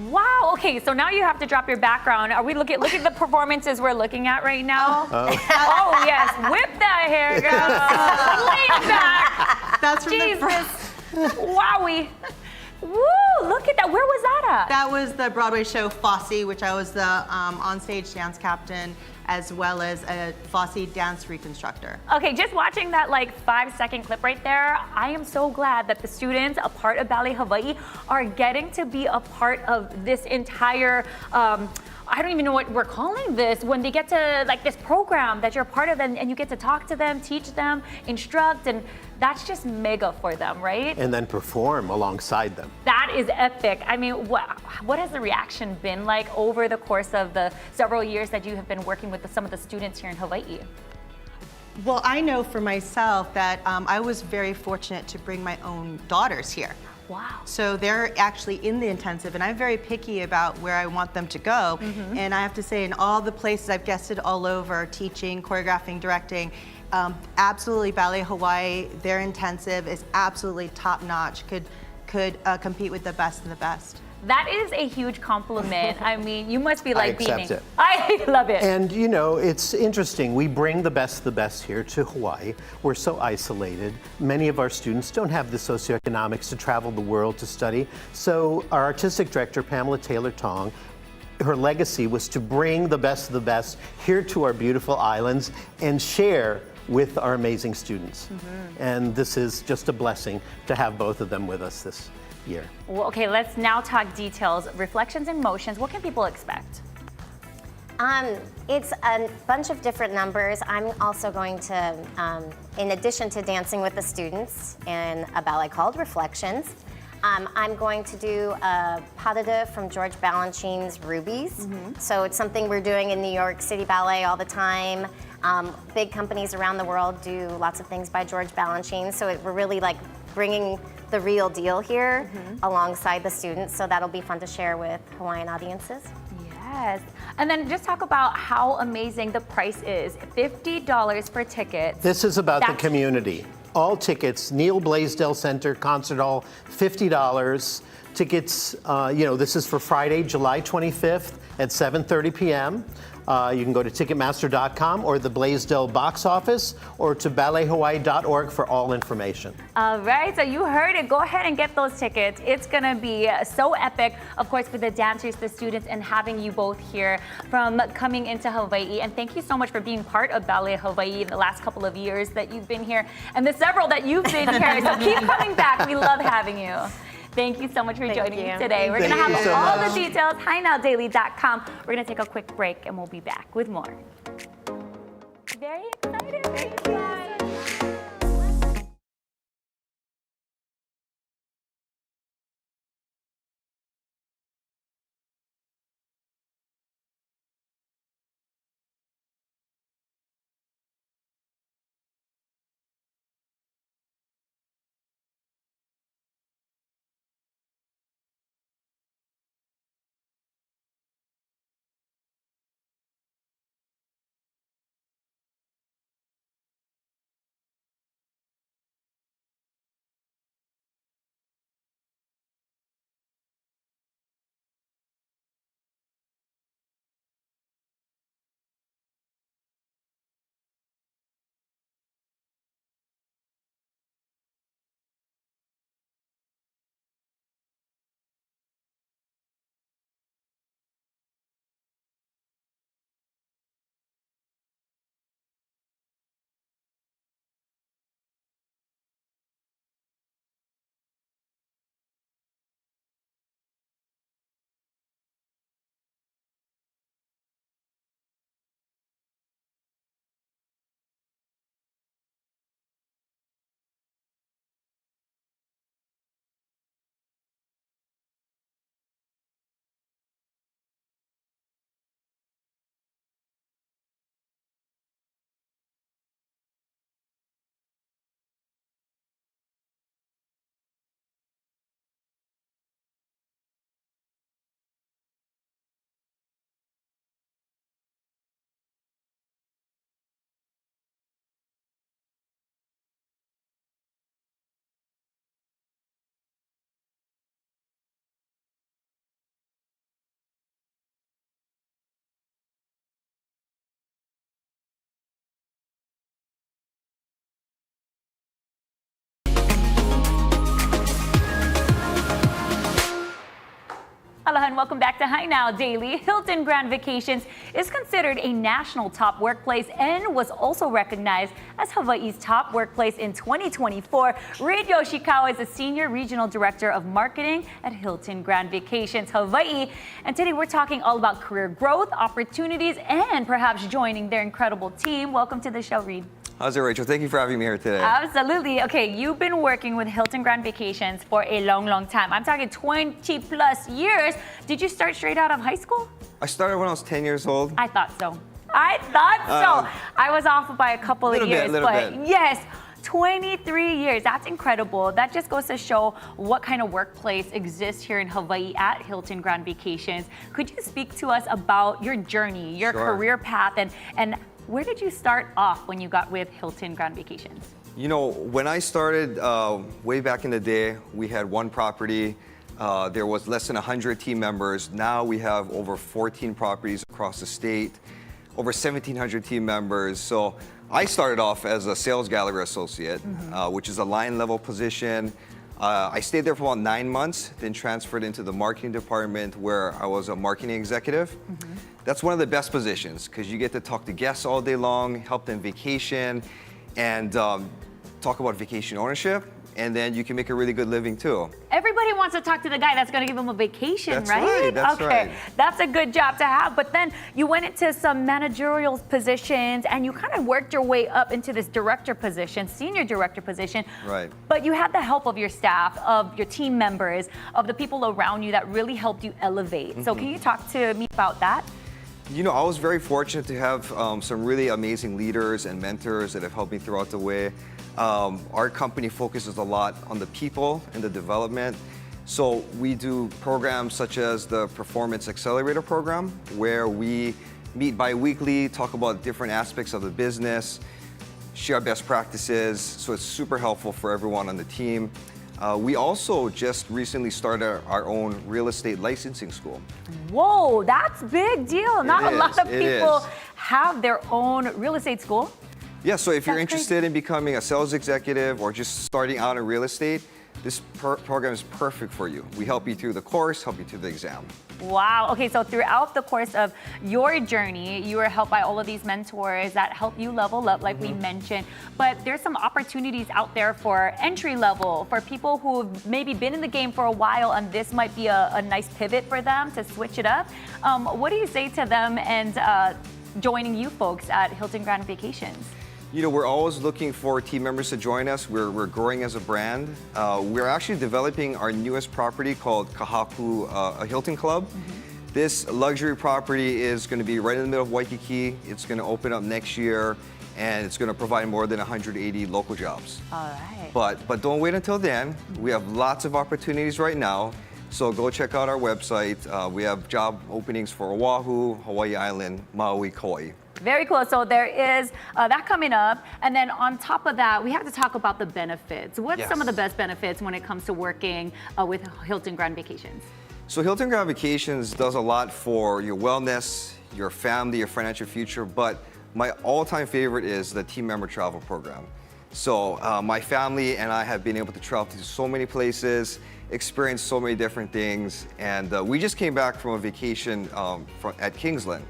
Speaker 1: Wow. Okay, so now you have to drop your background. Are we look at the performances we're looking at right now? Oh yes, whip that hair, girl. Lean back.
Speaker 10: That's from the
Speaker 1: Jesus. Wowie. Woo! Look at that. Where was that at?
Speaker 10: That was the Broadway show Fosse, which I was the onstage dance captain, as well as a Fosse dance reconstructor.
Speaker 1: Okay, just watching that like 5-second clip right there, I am so glad that the students, a part of Ballet Hawaii, are getting to be a part of this entire, I don't even know what we're calling this, when they get to like this program that you're a part of and you get to talk to them, teach them, instruct, and that's just mega for them, right?
Speaker 8: And then perform alongside them.
Speaker 1: That is epic. I mean, what has the reaction been like over the course of the several years that you have been working with some of the students here in Hawaii?
Speaker 10: Well, I know for myself that I was very fortunate to bring my own daughters here.
Speaker 1: Wow.
Speaker 10: So they're actually in the intensive, and I'm very picky about where I want them to go. And I have to say, in all the places I've guested all over, teaching, choreographing, directing, absolutely Ballet Hawaii, their intensive is absolutely top notch, could compete with the best of the best.
Speaker 1: That is a huge compliment. I mean, you must be like beaming.
Speaker 8: I accept it.
Speaker 1: I love it.
Speaker 8: And you know, it's interesting. We bring the best of the best here to Hawaii. We're so isolated. Many of our students don't have the socioeconomics to travel the world to study. So our artistic director, Pamela Taylor-Tong, her legacy was to bring the best of the best here to our beautiful islands and share with our amazing students. And this is just a blessing to have both of them with us this year.
Speaker 1: Well, okay, let's now talk details. Reflections and motions, what can people expect?
Speaker 9: It's a bunch of different numbers. I'm also going to, in addition to dancing with the students in a ballet called Reflections, I'm going to do a pas de deux from George Balanchine's Rubies. So it's something we're doing in New York City Ballet all the time. Big companies around the world do lots of things by George Balanchine. So we're really like bringing the real deal here alongside the students. So that'll be fun to share with Hawaiian audiences.
Speaker 1: Yes. And then just talk about how amazing the price is. $50 per ticket.
Speaker 8: This is about the community. All tickets, Neil Blaisdell Center, Concert Hall, $50. Tickets, this is for Friday, July 25th at 7:30 p.m. You can go to Ticketmaster.com or the Blaisdell box office or to ballethawaii.org for all information.
Speaker 1: All right, so you heard it. Go ahead and get those tickets. It's gonna be so epic, of course, for the dancers, the students, and having you both here from coming into Hawaii. And thank you so much for being part of Ballet Hawaii in the last couple of years that you've been here and the several that you've been here. So keep coming back. We love having you. Thank you so much for joining me today. We're going to have all the details, HighNowDaily.com. We're going to take a quick break and we'll be back with more. Very excited. Thank you. Aloha and welcome back to Hi Now Daily. Hilton Grand Vacations is considered a national top workplace and was also recognized as Hawaii's top workplace in 2024. Reid Yoshikawa is the Senior Regional Director of Marketing at Hilton Grand Vacations Hawaii. And today we're talking all about career growth, opportunities, and perhaps joining their incredible team. Welcome to the show, Reid.
Speaker 11: How's it, Rachel? Thank you for having me here today.
Speaker 1: Absolutely. Okay, you've been working with Hilton Grand Vacations for a long, long time. I'm talking 20 plus years. Did you start straight out of high school?
Speaker 11: I started when I was 10 years old.
Speaker 1: I thought so. I was off by a couple of years,
Speaker 11: little bit.
Speaker 1: Yes. 23 years, that's incredible. That just goes to show what kind of workplace exists here in Hawaii at Hilton Grand Vacations. Could you speak to us about your journey, your career path, and where did you start off when you got with Hilton Grand Vacations?
Speaker 11: You know, when I started way back in the day, we had one property. There was less than 100 team members. Now we have over 14 properties across the state, over 1,700 team members. So I started off as a sales gallery associate, which is a line level position. I stayed there for about 9 months, then transferred into the marketing department where I was a marketing executive. That's one of the best positions because you get to talk to guests all day long, help them vacation, and talk about vacation ownership. And then you can make a really good living too.
Speaker 1: Everybody wants to talk to the guy that's going to give them a vacation,
Speaker 11: That's
Speaker 1: right?
Speaker 11: right, that's right.
Speaker 1: That's a good job to have. But then you went into some managerial positions and you kind of worked your way up into this director position, senior director position.
Speaker 11: Right.
Speaker 1: But you had the help of your staff, of your team members, of the people around you that really helped you elevate. So can you talk to me about that?
Speaker 11: You know, I was very fortunate to have some really amazing leaders and mentors that have helped me throughout the way. Our company focuses a lot on the people and the development. So we do programs such as the Performance Accelerator program, where we meet bi-weekly, talk about different aspects of the business, share best practices. So it's super helpful for everyone on the team. We also just recently started our own real estate licensing school.
Speaker 1: Whoa, that's a big deal. Not a lot of
Speaker 11: It
Speaker 1: people
Speaker 11: is.
Speaker 1: have their own real estate school.
Speaker 11: Yeah, so if you're
Speaker 1: That's
Speaker 11: interested in becoming a sales executive or just starting out in real estate, this program is perfect for you. We help you through the course, help you through the exam.
Speaker 1: Wow. Okay, so throughout the course of your journey, you were helped by all of these mentors that help you level up, like we mentioned. But there's some opportunities out there for entry level, for people who've maybe been in the game for a while, and this might be a nice pivot for them to switch it up. What do you say to them and joining you folks at Hilton Grand Vacations?
Speaker 11: You know, we're always looking for team members to join us. We're growing as a brand. We're actually developing our newest property called Kahapu, a Hilton Club. This luxury property is going to be right in the middle of Waikiki. It's going to open up next year, and it's going to provide more than 180 local jobs.
Speaker 1: All right.
Speaker 11: But don't wait until then. We have lots of opportunities right now. So go check out our website. We have job openings for Oahu, Hawaii Island, Maui, Kauai.
Speaker 1: Very cool. So there is that coming up. And then on top of that, we have to talk about the benefits. What's some of the best benefits when it comes to working with Hilton Grand Vacations?
Speaker 11: So Hilton Grand Vacations does a lot for your wellness, your family, your financial future, but my all-time favorite is the team member travel program. So my family and I have been able to travel to so many places, experience so many different things, and we just came back from a vacation at Kingsland,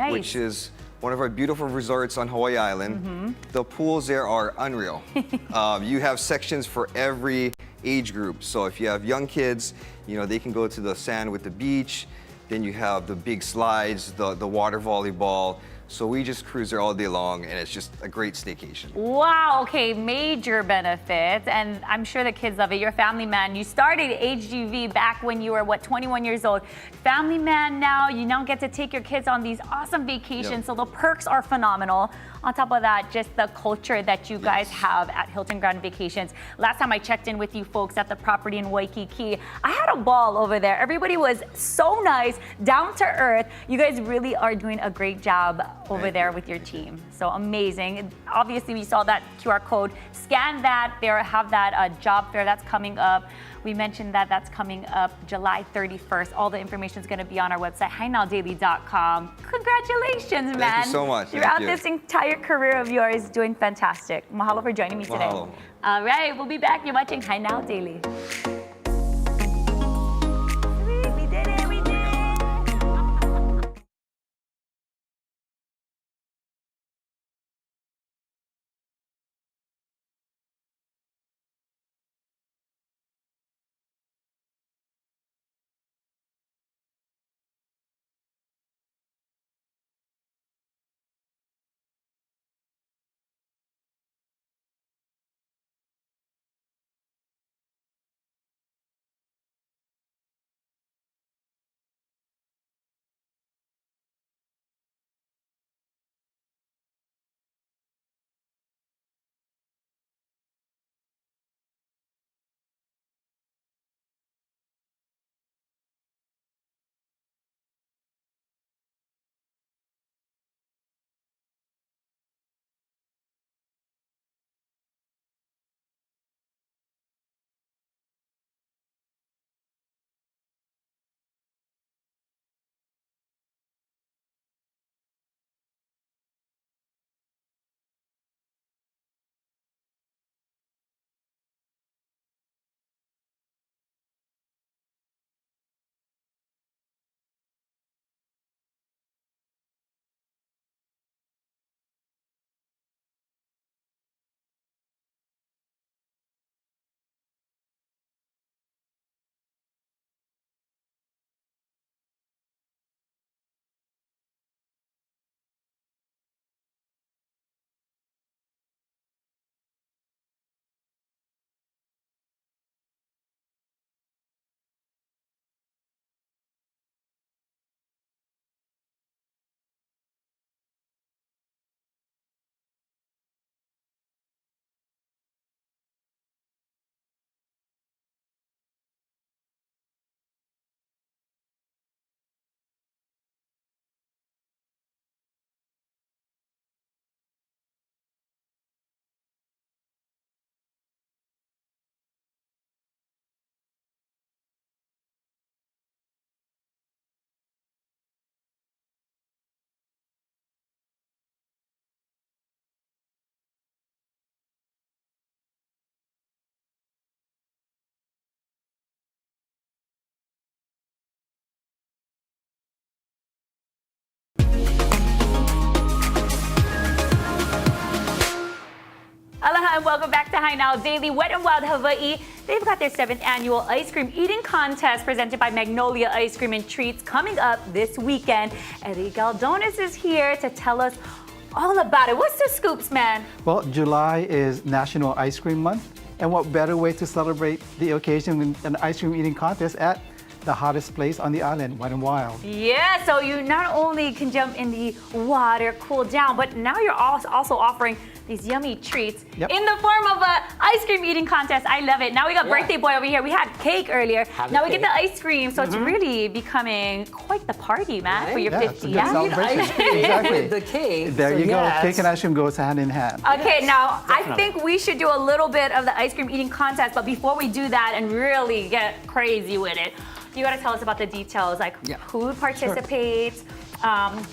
Speaker 11: which is one of our beautiful resorts on Hawaii Island. The pools there are unreal. You have sections for every age group. So if you have young kids, you know, they can go to the sand with the beach. Then you have the big slides, the water volleyball. So we just cruise there all day long, and it's just a great staycation.
Speaker 1: Wow, okay, major benefits, and I'm sure the kids love it. You're a family man. You started HGV back when you were, 21 years old. Family man now, you now get to take your kids on these awesome vacations, so the perks are phenomenal. On top of that, just the culture that you guys have at Hilton Grand Vacations. Last time I checked in with you folks at the property in Waikiki, I had a ball over there. Everybody was so nice, down to earth. You guys really are doing a great job over there with your team. So amazing. Obviously, we saw that QR code. Scan that. They have that job fair that's coming up. We mentioned that that's coming up July 31st. All the information is going to be on our website, hinowdaily.com. Congratulations, man.
Speaker 11: Thank you so much.
Speaker 1: Throughout this entire career of yours, doing fantastic. Mahalo for joining me today.
Speaker 11: Mahalo.
Speaker 1: All right, we'll be back. You're watching Hi Now Daily. We did it. and welcome back to High Now Daily. Wet n Wild Hawaii, they've got their 7th annual ice cream eating contest presented by Magnolia Ice Cream and Treats coming up this weekend. Eddie Galdones is here to tell us all about it. What's the scoops, man?
Speaker 12: Well, July is National Ice Cream Month, and what better way to celebrate the occasion than an ice cream eating contest at the hottest place on the island, Wet n Wild.
Speaker 1: Yeah, so you not only can jump in the water, cool down, but now you're also offering these yummy treats in the form of a ice cream eating contest. I love it. Now we got birthday boy over here. We had cake earlier. Now we get the ice cream, so it's really becoming quite the party, man, for your 50th.
Speaker 12: Yeah, celebration. Exactly.
Speaker 3: The cake.
Speaker 12: There
Speaker 3: so
Speaker 12: you go.
Speaker 3: yes.
Speaker 12: Cake and ice cream goes hand in hand.
Speaker 1: Okay, now I think we should do a little bit of the ice cream eating contest, but before we do that and really get crazy with it, you gotta tell us about the details, like who participates,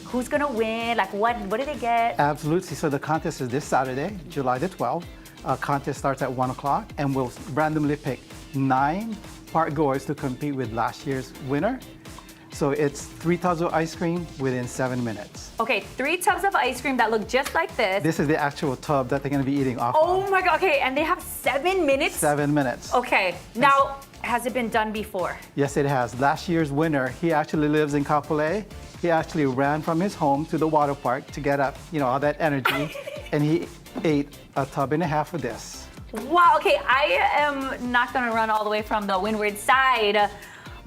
Speaker 1: who's gonna win, like what do they get?
Speaker 12: Absolutely. So the contest is this Saturday, July the 12th. Contest starts at 1 o'clock, and we'll randomly pick 9 park goers to compete with last year's winner. So it's 3 tubs of ice cream within 7 minutes.
Speaker 1: Okay, 3 tubs of ice cream that look just like this.
Speaker 12: This is the actual tub that they're going to be eating off
Speaker 1: Oh
Speaker 12: of.
Speaker 1: my God, okay, and they have 7 minutes?
Speaker 12: 7 minutes.
Speaker 1: Okay, now, has it been done before?
Speaker 12: Yes, it has. Last year's winner, he actually lives in Kapolei. He actually ran from his home to the water park to get up, all that energy, and he ate a tub and a half of this.
Speaker 1: Wow, okay, I am not gonna run all the way from the windward side,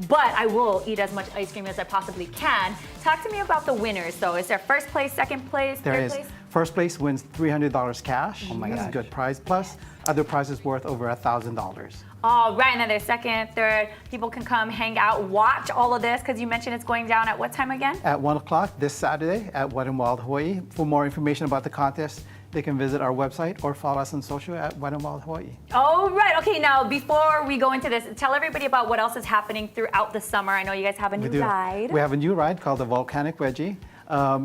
Speaker 1: but I will eat as much ice cream as I possibly can. Talk to me about the winners, though. Is there first place, second place, third place?
Speaker 12: First place wins $300 cash. Oh my God. That's a good prize. Plus, other prizes worth over $1,000.
Speaker 1: Oh, right, and then there's second, third. People can come hang out, watch all of this, because you mentioned it's going down at what time again?
Speaker 12: At 1 o'clock this Saturday at Wet n Wild Hawaii. For more information about the contest, they can visit our website or follow us on social at Wet n Wild Hawaii.
Speaker 1: Oh, right. Okay, now before we go into this, tell everybody about what else is happening throughout the summer. I know you guys have a new ride.
Speaker 12: We have a new ride called the Volcanic Wedgie.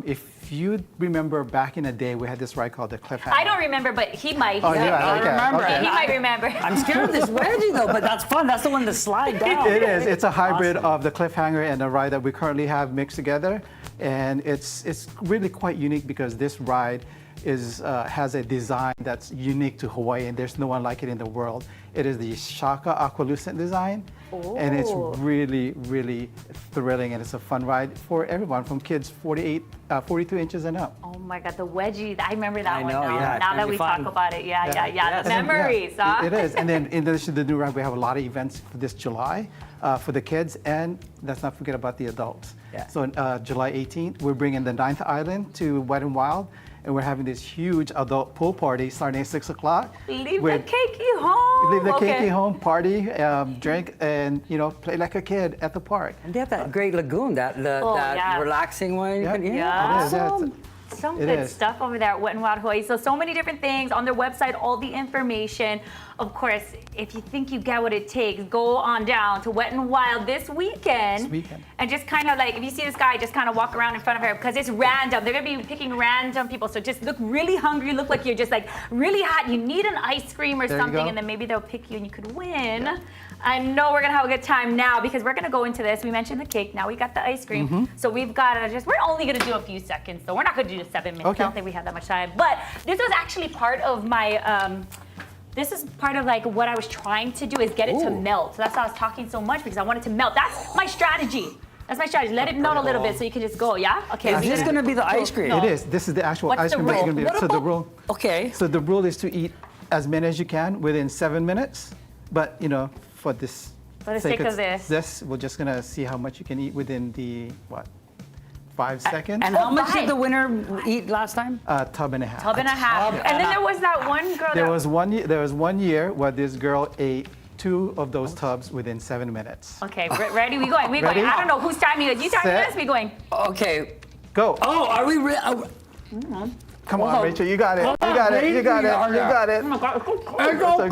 Speaker 12: If you remember back in the day, we had this ride called the Cliffhanger.
Speaker 1: I don't remember, but he might.
Speaker 12: Oh, yeah,
Speaker 3: I remember.
Speaker 1: Okay, he might remember.
Speaker 3: I'm scared of this wedgie though, but that's fun. That's the one to slide down.
Speaker 12: It is. It's a hybrid of the Cliffhanger and the ride that we currently have mixed together. And it's really quite unique because this ride has a design that's unique to Hawaii, and there's no one like it in the world. It is the Shaka Aqualucent design, and it's really, really thrilling, and it's a fun ride for everyone from kids 42 inches and up.
Speaker 1: Oh my God, the wedgie. I remember that one
Speaker 3: know,
Speaker 1: now.
Speaker 3: yeah,
Speaker 1: Now that we talk about it, yeah. The memories, huh?
Speaker 12: It is. And then in addition to the new ride, we have a lot of events for this July for the kids, and let's not forget about the adults.
Speaker 3: Yeah.
Speaker 12: So on July 18th, we're bringing the 9th Island to Wet n Wild, and we're having this huge adult pool party starting at 6 o'clock.
Speaker 1: Leave the cakey home.
Speaker 12: Leave the cakey home, party, drink, and play like a kid at the park.
Speaker 3: And they have that great lagoon, that relaxing one.
Speaker 12: Yeah.
Speaker 1: Some good stuff over there at Wet n Wild Hawaii. So many different things on their website, all the information. Of course, if you think you get what it takes, go on down to Wet n Wild this weekend. And just kind of like, if you see this guy, just kind of walk around in front of her because it's random. They're going to be picking random people. So just look really hungry, look like you're just like really hot. You need an ice cream or something, and then maybe they'll pick you and you could win. Yeah. I know we're going to have a good time now because we're going to go into this. We mentioned the cake. Now we got the ice cream. So we've got to we're only going to do a few seconds. So we're not going to do the 7 minutes. I don't think we have that much time. But this was actually part of my, this is part of like what I was trying to do is get it to melt. So that's why I was talking so much because I wanted to melt. That's my strategy. That's my strategy. Let it melt a little bit so you can just go, yeah? Okay.
Speaker 3: Is this going to be the ice cream?
Speaker 12: It is. This is the actual ice cream that you're going to be. So the rule.
Speaker 3: Okay.
Speaker 12: So the rule is to eat as many as you can within 7 minutes. But for this.
Speaker 1: For the sake of this.
Speaker 12: We're just going to see how much you can eat within the, 5 seconds?
Speaker 3: And how much did the winner eat last time?
Speaker 12: A tub and a half.
Speaker 1: Tub and a half. And then there was that one girl
Speaker 12: There was one year where this girl ate 2 of those tubs within 7 minutes.
Speaker 1: Okay, ready? We going.
Speaker 12: Ready?
Speaker 1: I don't know whose timing it is. You timing this? We going.
Speaker 3: Okay.
Speaker 12: Go.
Speaker 3: Oh, are we ready?
Speaker 12: Come on, Rachel, you got it. You got it. You got it. You got it.
Speaker 1: Oh my God, it's so cold.
Speaker 3: It's so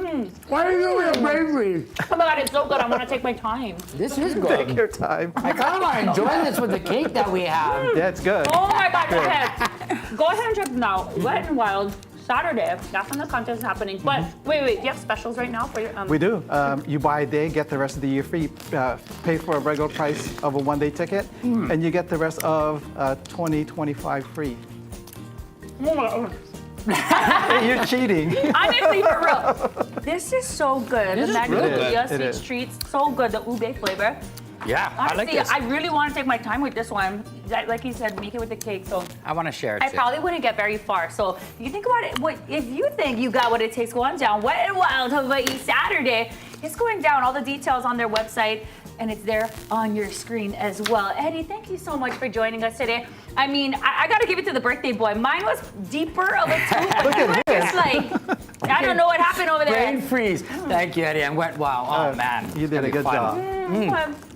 Speaker 12: good.
Speaker 3: Why are you doing it, baby?
Speaker 1: Oh my God, it's so good. I want to take my time.
Speaker 3: This is good.
Speaker 12: Take your time.
Speaker 3: I kind of want to enjoy this with the cake that we have.
Speaker 12: That's good.
Speaker 1: Oh my God, go ahead. Go ahead and check them out. Wet n Wild, Saturday. That's when the contest is happening. But wait, do you have specials right now for your?
Speaker 12: We do. You buy a day, get the rest of the year free. Pay for a regular price of a one-day ticket, and you get the rest of 2025 free.
Speaker 1: Oh my God.
Speaker 12: You're cheating.
Speaker 1: Honestly, for real. This is so good.
Speaker 3: This
Speaker 1: The
Speaker 3: is
Speaker 1: magnolia
Speaker 3: really good.
Speaker 1: sweet
Speaker 12: It is.
Speaker 1: treats, so good. The ube flavor.
Speaker 3: Yeah, I like
Speaker 1: Honestly,
Speaker 3: this.
Speaker 1: I really want to take my time with this one. Like you said, make it with the cake. So
Speaker 3: I want to share it
Speaker 1: I
Speaker 3: too.
Speaker 1: probably wouldn't get very far. So you think about it. What if you think you got what it takes? Go on down. Wet and Wild Hawaii Saturday. It's going down. All the details on their website, and it's there on your screen as well. Eddie, thank you so much for joining us today. I mean, I got to give it to the birthday boy. Mine was deeper of a tube.
Speaker 12: Look at
Speaker 1: It's like I don't know what happened over there.
Speaker 3: Brain freeze. Thank you, Eddie. And went wow. Oh man,
Speaker 12: You did a good job.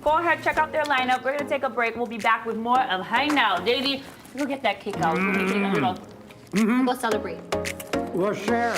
Speaker 1: Go ahead, check out their lineup. We're gonna take a break. We'll be back with more of Hi Now. Daisy, go get that cake out. We'll make it a little. Go celebrate.
Speaker 3: We'll share.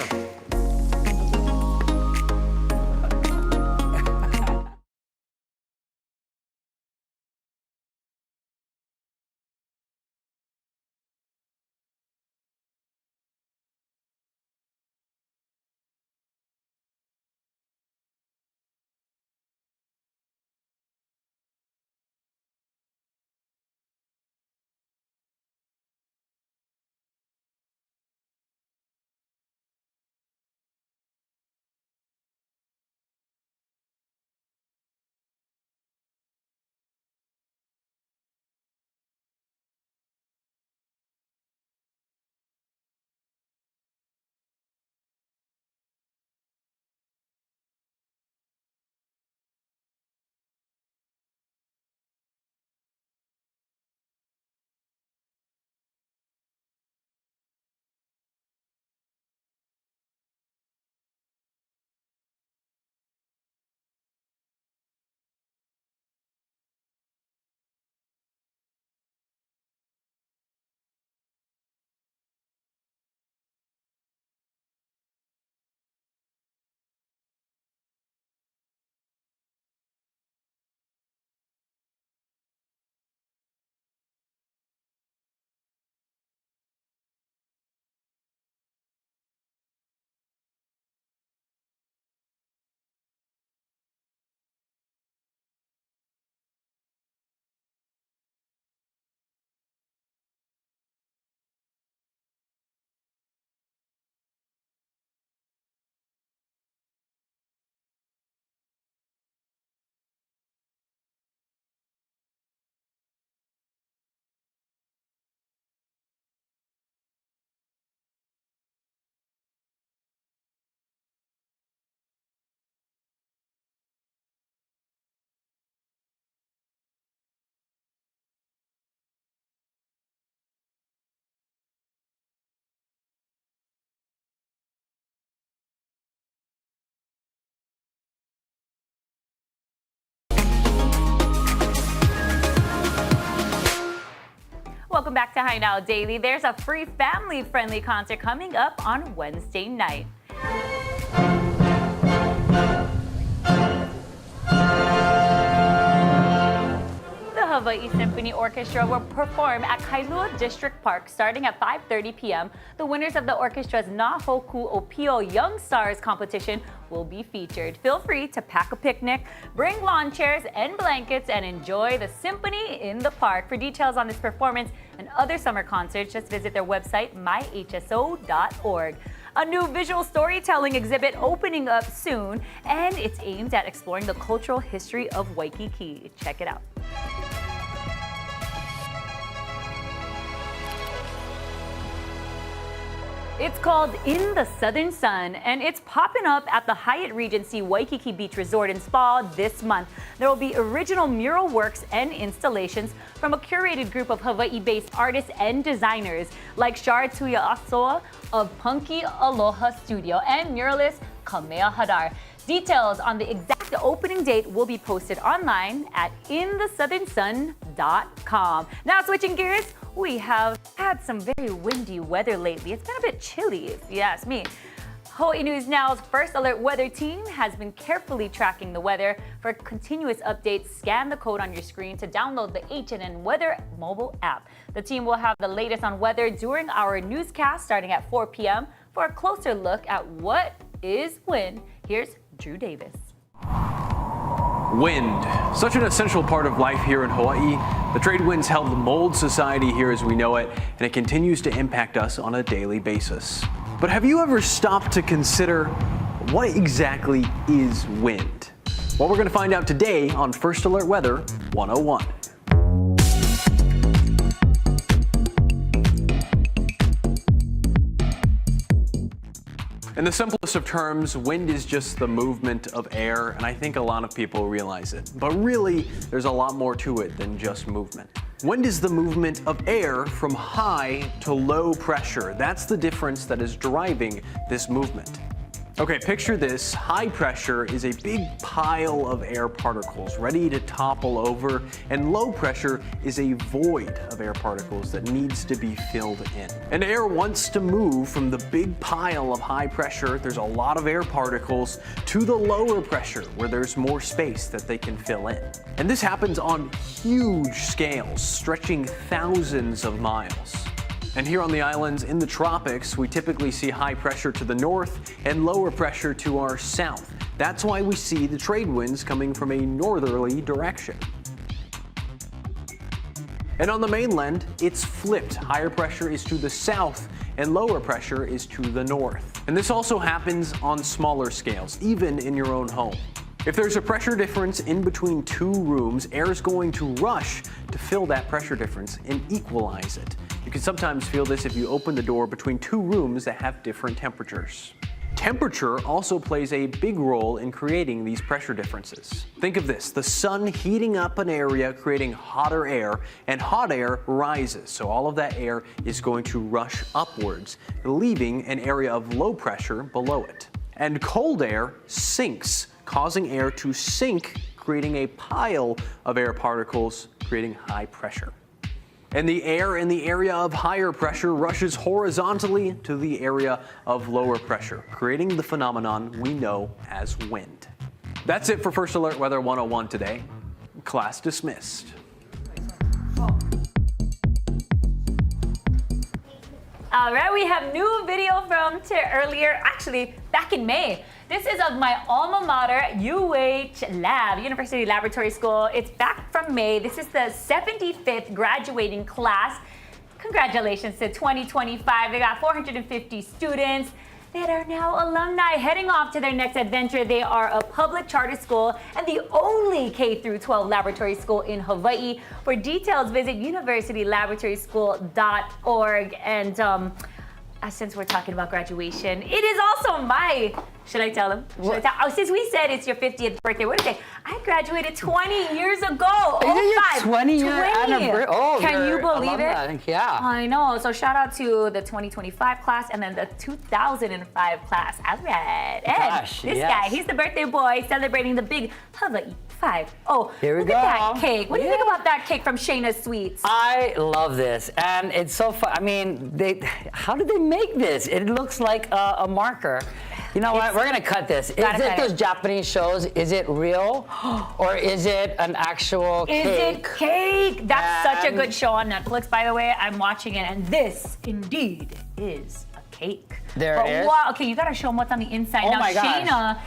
Speaker 1: Welcome back to Hi Now Daily. There's a free family-friendly concert coming up on Wednesday night. The Hawaii Symphony Orchestra will perform at Kailua District Park starting at 5:30 p.m. The winners of the orchestra's Na Hoku Opio Young Stars competition will be featured. Feel free to pack a picnic, bring lawn chairs and blankets, and enjoy the symphony in the park. For details on this performance and other summer concerts, just visit their website, myhso.org. A new visual storytelling exhibit opening up soon, and it's aimed at exploring the cultural history of Waikiki. Check it out. It's called In the Southern Sun, and it's popping up at the Hyatt Regency Waikiki Beach Resort and Spa this month. There will be original mural works and installations from a curated group of Hawaii-based artists and designers like Shar Tuiasoa of Punky Aloha Studio and muralist Kamea Hadar. Details on the exact opening date will be posted online at intheSouthernSun.com. Now switching gears, we have had some very windy weather lately. It's been a bit chilly, if you ask me. Hawaii News Now's First Alert Weather team has been carefully tracking the weather. For continuous updates, scan the code on your screen to download the HNN Weather mobile app. The team will have the latest on weather during our newscast starting at 4 p.m. For a closer look at what is when, here's Drew Davis.
Speaker 13: Wind, such an essential part of life here in Hawaii. The trade winds help mold society here as we know it, and it continues to impact us on a daily basis. But have you ever stopped to consider what exactly is wind? Well, we're going to find out today on First Alert Weather 101. In the simplest of terms, wind is just the movement of air, and I think a lot of people realize it. But really, there's a lot more to it than just movement. Wind is the movement of air from high to low pressure. That's the difference that is driving this movement. Okay, picture this. High pressure is a big pile of air particles ready to topple over, and low pressure is a void of air particles that needs to be filled in. And air wants to move from the big pile of high pressure, there's a lot of air particles, to the lower pressure where there's more space that they can fill in. And this happens on huge scales, stretching thousands of miles. And here on the islands in the tropics, we typically see high pressure to the north and lower pressure to our south. That's why we see the trade winds coming from a northerly direction. And on the mainland, it's flipped. Higher pressure is to the south and lower pressure is to the north. And this also happens on smaller scales, even in your own home. If there's a pressure difference in between two rooms, air is going to rush to fill that pressure difference and equalize it. You can sometimes feel this if you open the door between two rooms that have different temperatures. Temperature also plays a big role in creating these pressure differences. Think of this, the sun heating up an area, creating hotter air, and hot air rises. So all of that air is going to rush upwards, leaving an area of low pressure below it. And cold air sinks, causing air to sink, creating a pile of air particles, creating high pressure. And the air in the area of higher pressure rushes horizontally to the area of lower pressure, creating the phenomenon we know as wind. That's it for First Alert Weather 101 today. Class dismissed.
Speaker 1: All right, we have new video from earlier, actually back in May. This is of my alma mater, UH Lab, University Laboratory School. It's back from May. This is the 75th graduating class. Congratulations to 2025. They got 450 students that are now alumni heading off to their next adventure. They are a public charter school and the only K-12 laboratory school in Hawaii. For details, visit universitylaboratory.school.org. And since we're talking about graduation, it is also my, should I tell them? Since we said it's your 50th birthday, what is it? I graduated 20 years ago.
Speaker 3: Is it your 20-year anniversary? Oh,
Speaker 1: can you believe it?
Speaker 3: Yeah.
Speaker 1: I know. So shout out to the 2025 class and then the 2005 class. All right. And
Speaker 3: Gosh,
Speaker 1: this
Speaker 3: yes.
Speaker 1: guy, he's the birthday boy celebrating the big Hawaii 5. Oh,
Speaker 3: Here we
Speaker 1: look
Speaker 3: go.
Speaker 1: at that cake. What do you think about that cake from Shaina's Sweets?
Speaker 3: I love this, and it's so fun. I mean, how did they make this? It looks like a marker. You know what? We're gonna cut this. Is it those Japanese shows? Is it real, or is it an actual cake?
Speaker 1: Is it cake? That's such a good show on Netflix, by the way. I'm watching it, and this indeed is a cake.
Speaker 3: There it is.
Speaker 1: Wow. Okay, you gotta show them what's on the inside.
Speaker 3: Oh
Speaker 1: now,
Speaker 3: my gosh.
Speaker 1: Shaina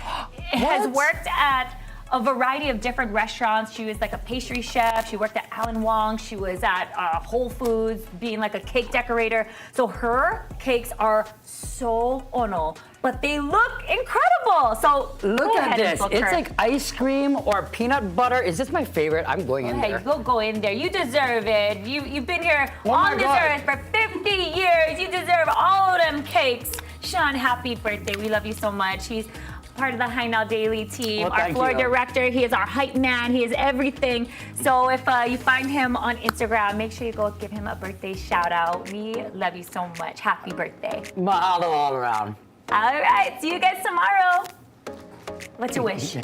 Speaker 1: has worked at a variety of different restaurants. She was like a pastry chef. She worked at Alan Wong. She was at Whole Foods being like a cake decorator. So her cakes are so ono, but they look incredible. So
Speaker 3: look at this. It's like ice cream or peanut butter. Is this my favorite? I'm going in there.
Speaker 1: Hey, go in there. You deserve it. You've been here
Speaker 3: Oh
Speaker 1: on
Speaker 3: my
Speaker 1: this
Speaker 3: God.
Speaker 1: earth for 50 years. You deserve all of them cakes. Sean, happy birthday. We love you so much. He's part of the High Now Daily team,
Speaker 3: Well,
Speaker 1: our
Speaker 3: thank
Speaker 1: floor
Speaker 3: you.
Speaker 1: director. He is our hype man. He is everything. So if you find him on Instagram, make sure you go give him a birthday shout out. We love you so much. Happy birthday.
Speaker 3: Mahalo all around.
Speaker 1: All right. See you guys tomorrow. What's your wish?